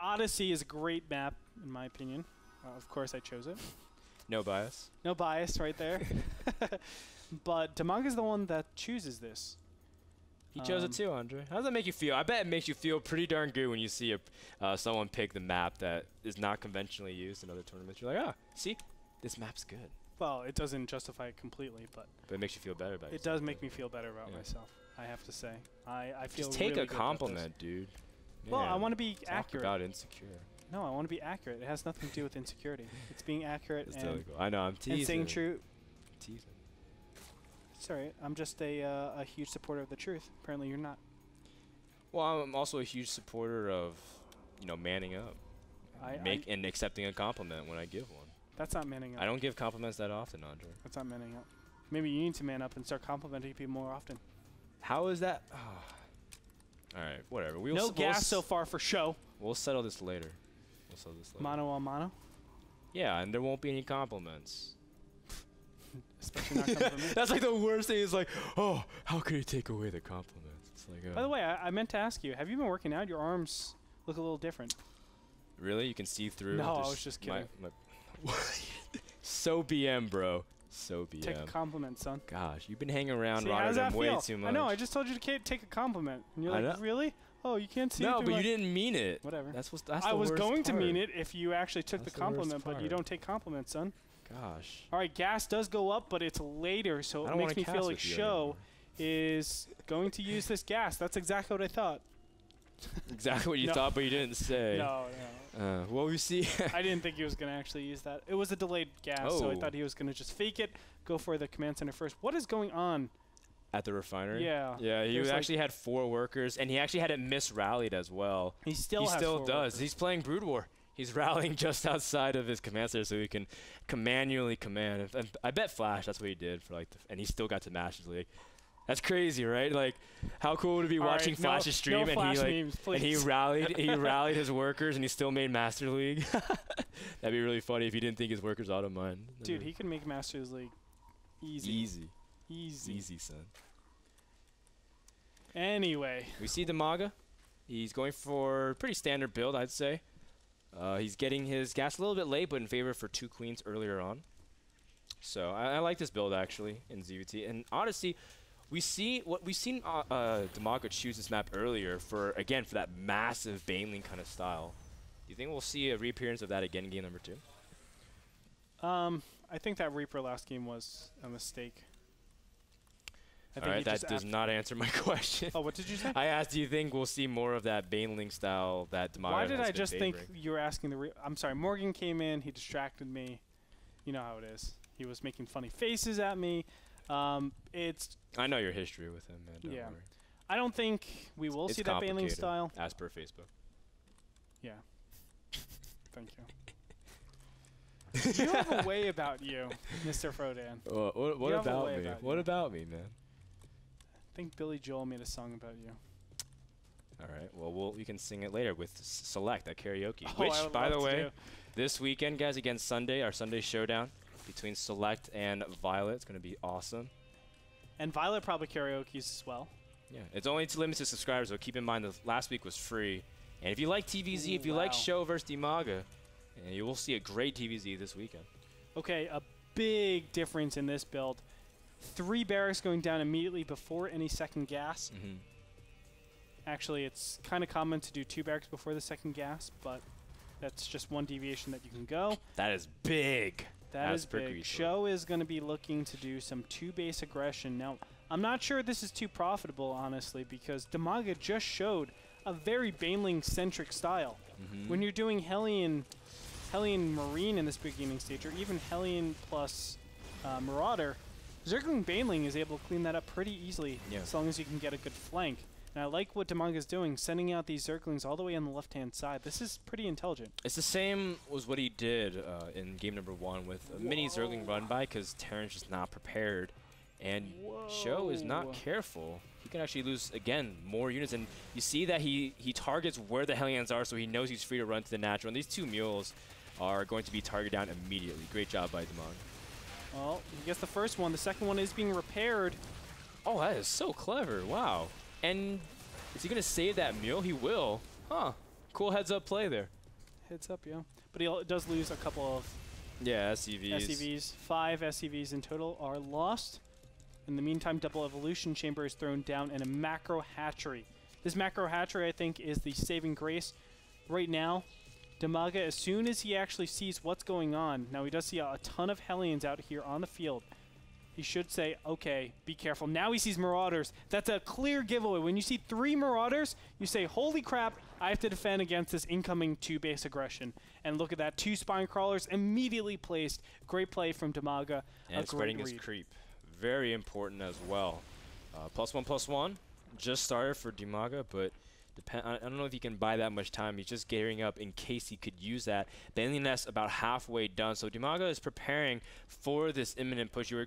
Odyssey is a great map, in my opinion. Of course, I chose it. No bias. No bias right there. But Dimaga is the one that chooses this. He chose it too, Andre. How does that make you feel? I bet it makes you feel pretty darn good when you see someone pick the map that is not conventionally used in other tournaments. You're like, ah, see, this map's good. Well, it doesn't justify it completely, but it makes you feel better about it. It does make me feel better about myself, I have to say. I feel just take really a compliment, dude. Man, well, I want to be accurate. Talk about insecure. No, I want to be accurate. It has nothing to do with insecurity. It's being accurate It's and, totally cool. I know, I'm teasing. and saying true. Teasing. Sorry, I'm just a huge supporter of the truth. Apparently, you're not. Well, I'm also a huge supporter of, you know, manning up, and accepting a compliment when I give one. That's not manning up. I don't give compliments that often, Andre. That's not manning up. Maybe you need to man up and start complimenting people more often. How is that? Oh. All right, whatever. No gas so far for Sjow. We'll settle this later. We'll settle this later. Mano a mano? Yeah, and there won't be any compliments. Especially not coming from me. That's like the worst thing is like, oh, how could you take away the compliments? It's like, by the way, I meant to ask you, have you been working out? Your arms look a little different. Really? You can see through? No, I was just kidding. So BM, bro. So BM. Take a compliment, son. Gosh, you've been hanging around Rotterdam way too much. I know, I just told you to take a compliment. And you're like, really? Oh, you can't see it? No, but you didn't mean it. Whatever. That's the worst part. I was going to mean it if you actually took the compliment, but you don't take compliments, son. Gosh. All right, gas does go up, but it's later, so it makes me feel like Sjow is going to use this gas. That's exactly what I thought. Exactly what you thought, but you didn't say. No. Well, we see. I didn't think he was going to actually use that. It was a delayed gas, so I thought he was going to just fake it, go for the command center first. What is going on? At the refinery? Yeah. Yeah, he actually had 4 workers, and he actually had it misrallied as well. He still does. Workers. He's playing Brood War. He's rallying just outside of his command center so he can manually command. And I bet Flash, that's what he did for and he still got to Masters League. That's crazy, right? Like, how cool would it be watching Flash's stream and he rallied his workers and he still made Master League? That'd be really funny if he didn't think his workers auto mine. Dude, he can make Masters League easy. Easy, son. Anyway, we see Dimaga. He's going for a pretty standard build, I'd say. He's getting his gas a little bit late, but in favor for 2 queens earlier on. So I like this build actually in ZVT. And Odyssey, we've seen Dimaga choose this map earlier for that massive Baneling kind of style. Do you think we'll see a reappearance of that again in game number 2? I think that Reaper last game was a mistake. All right, that does not answer my question. Oh, what did you say? I asked, do you think we'll see more of that Baneling style that Dimaga Why did I just favoring? think you were asking I'm sorry, Morgan came in, he distracted me. You know how it is. He was making funny faces at me. I know your history with him, man. Don't worry. I don't think we will see that Baneling style. As per Facebook. Yeah. Thank you. You have a way about you, Mr. Frodan. What about me? What about me, man? I think Billy Joel made a song about you. All right. Well, we can sing it later with Select at karaoke. Oh, which, by the way, this weekend, guys, against Sunday, our Sunday showdown between Select and Violet. It's going to be awesome. And Violet probably karaoke's as well. Yeah. It's only to limited subscribers, so keep in mind that last week was free. And if you like TVZ, if you like Sjow versus Dimaga, and you will see a great TVZ this weekend. Okay, a big difference in this build. 3 barracks going down immediately before any second gas. Actually, it's kind of common to do 2 barracks before the second gas, but that's just one deviation that you can go. That is big. That is big. Sjow is going to be looking to do some 2-base aggression. Now, I'm not sure this is too profitable, honestly, because Dimaga just showed a very Baneling-centric style. When you're doing Hellion Marine in this beginning stage, or even Hellion plus Marauder, Zergling Baneling is able to clean that up pretty easily as long as you can get a good flank. And I like what Dimaga is doing, sending out these Zerglings all the way on the left-hand side. This is pretty intelligent. It's the same as what he did in game number 1 with a mini Zergling run-by because Terran's just not prepared. And Sjow is not careful. He can actually lose, again, more units. And you see that he targets where the Hellions are, so he knows he's free to run to the natural. And these 2 mules are going to be targeted down immediately. Great job by Dimaga. Well, he gets the first one. The second one is being repaired. Oh, that is so clever. Wow. And is he going to save that mule? He will. Huh. Cool heads-up play there. Heads up, yeah. But he does lose a couple of Yeah, SCVs. 5 SCVs in total are lost. In the meantime, Double Evolution Chamber is thrown down and a macro hatchery. This macro hatchery, I think, is the saving grace right now. Dimaga, as soon as he actually sees what's going on, now he does see a ton of Hellions out here on the field. He should say, okay, be careful. Now he sees Marauders. That's a clear giveaway. When you see 3 Marauders, you say, holy crap, I have to defend against this incoming 2-base aggression. And look at that, 2 Spine Crawlers immediately placed. Great play from Dimaga. And spreading his creep. Very important as well. +1/+1 just started for Dimaga, but I don't know if he can buy that much time. He's just gearing up in case he could use that. Baneling Nest about halfway done. So Dimaga is preparing for this imminent push. You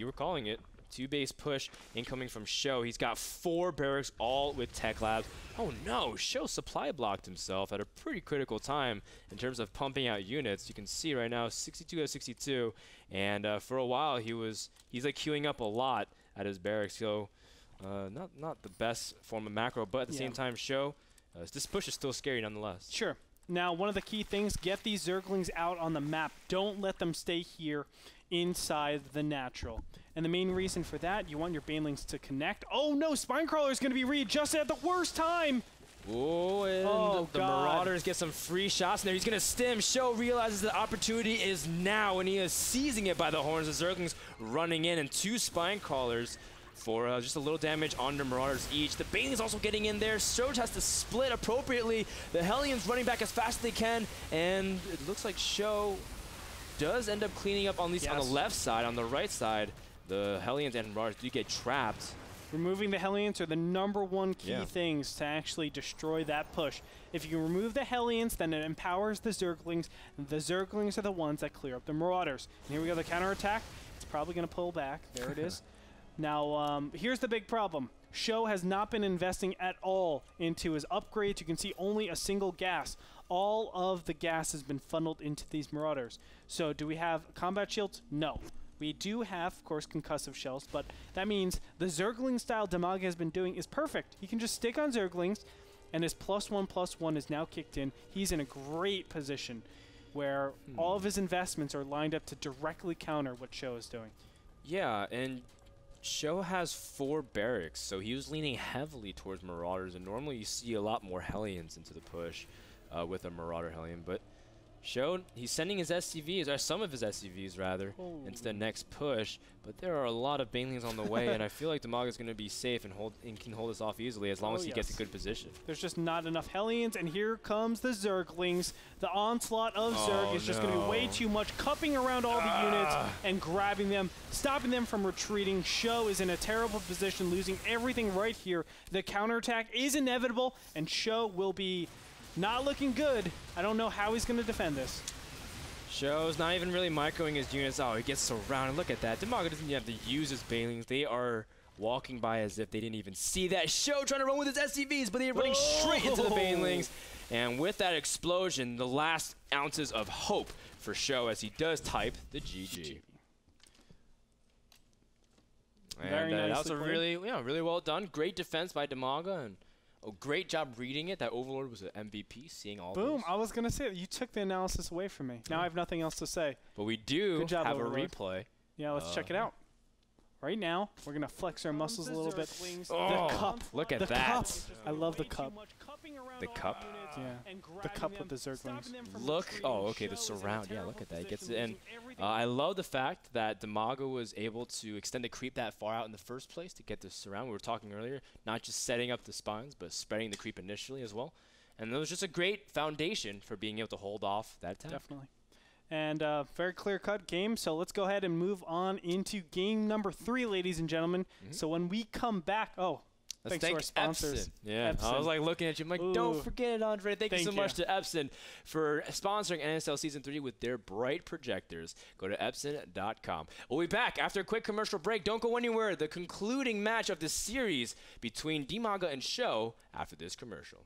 were calling it. 2-base push incoming from Sjow. He's got 4 barracks, all with tech labs. Oh no, Sjow supply blocked himself at a pretty critical time in terms of pumping out units. You can see right now 62 out of 62, and for a while he's like queuing up a lot at his barracks. So not the best form of macro, but at the same time, Sjow, this push is still scary nonetheless. Sure. Now, one of the key things, get these Zerglings out on the map. Don't let them stay here inside the natural. And the main reason for that, you want your Banelings to connect. Oh no, Spinecrawler is going to be readjusted at the worst time. Oh, and the Marauders get some free shots in there. He's going to stim. Sjow realizes the opportunity is now, and he is seizing it by the horns. The Zerglings running in, and 2 Spinecrawlers for just a little damage on the Marauders each. The Banelings also getting in there. Sjow has to split appropriately. The Hellions running back as fast as they can, and it looks like Sjow does end up cleaning up, at least on the left side. On the right side, the Hellions and Marauders do get trapped. Removing the Hellions are the #1 key things to actually destroy that push. If you can remove the Hellions, then it empowers the Zerglings. The Zerglings are the ones that clear up the Marauders. And here we go, the counterattack. It's probably going to pull back. There it is. Now, here's the big problem. Sjow has not been investing at all into his upgrades. You can see only a single gas. All of the gas has been funneled into these Marauders. So do we have combat shields? No. We do have, of course, concussive shells, but that means the Zergling style Dimaga has been doing is perfect. He can just stick on Zerglings, and his +1/+1 is now kicked in. He's in a great position where all of his investments are lined up to directly counter what Sjow is doing. Yeah, and Sjow has 4 barracks, so he was leaning heavily towards Marauders, and normally you see a lot more Hellions into the push with a Marauder Hellion, but Sjow, he's sending his SCVs, or some of his SCVs rather, into the next push, but there are a lot of Banelings on the way, and I feel like Dimaga is going to be safe and can hold this off easily as long as he gets a good position. There's just not enough Hellions, and here comes the Zerglings. The onslaught of Zerg is just going to be way too much, cupping around all the units and grabbing them, stopping them from retreating. Sjow is in a terrible position, losing everything right here. The counterattack is inevitable, and Sjow will be not looking good. I don't know how he's going to defend this. Sjow's not even really microing his units. Oh, he gets surrounded. Look at that. Dimaga doesn't even have to use his Banelings. They are walking by as if they didn't even see that. Sjow trying to run with his SCVs, but they're running straight into the Banelings. And with that explosion, the last ounces of hope for Sjow as he does type the GG. And that was a really well done. Great defense by Dimaga, and great job reading it. That Overlord was an MVP, seeing all Boom, those. I was going to say that. You took the analysis away from me. Now I have nothing else to say. But we do have a replay. Yeah, let's check it out. Right now, we're going to flex our muscles a little bit. Oh, the cup. Look at the that. Cup. I love the cup. The cup? Yeah, the cup with the Zerglings. Look, okay, the surround. Yeah, look at that. He gets it. And I love the fact that Dimaga was able to extend the creep that far out in the first place to get the surround. We were talking earlier, not just setting up the spines, but spreading the creep initially as well. And it was just a great foundation for being able to hold off that attack. Definitely. And very clear-cut game, so let's go ahead and move on into game number 3, ladies and gentlemen. So when we come back, thanks to our sponsors. Epson. Yeah, Epson. I was like looking at you, I'm like, don't forget it, Andre. Thank you so much to Epson for sponsoring NASL Season 3 with their bright projectors. Go to Epson.com. We'll be back after a quick commercial break. Don't go anywhere. The concluding match of the series between Dimaga and Sjow after this commercial.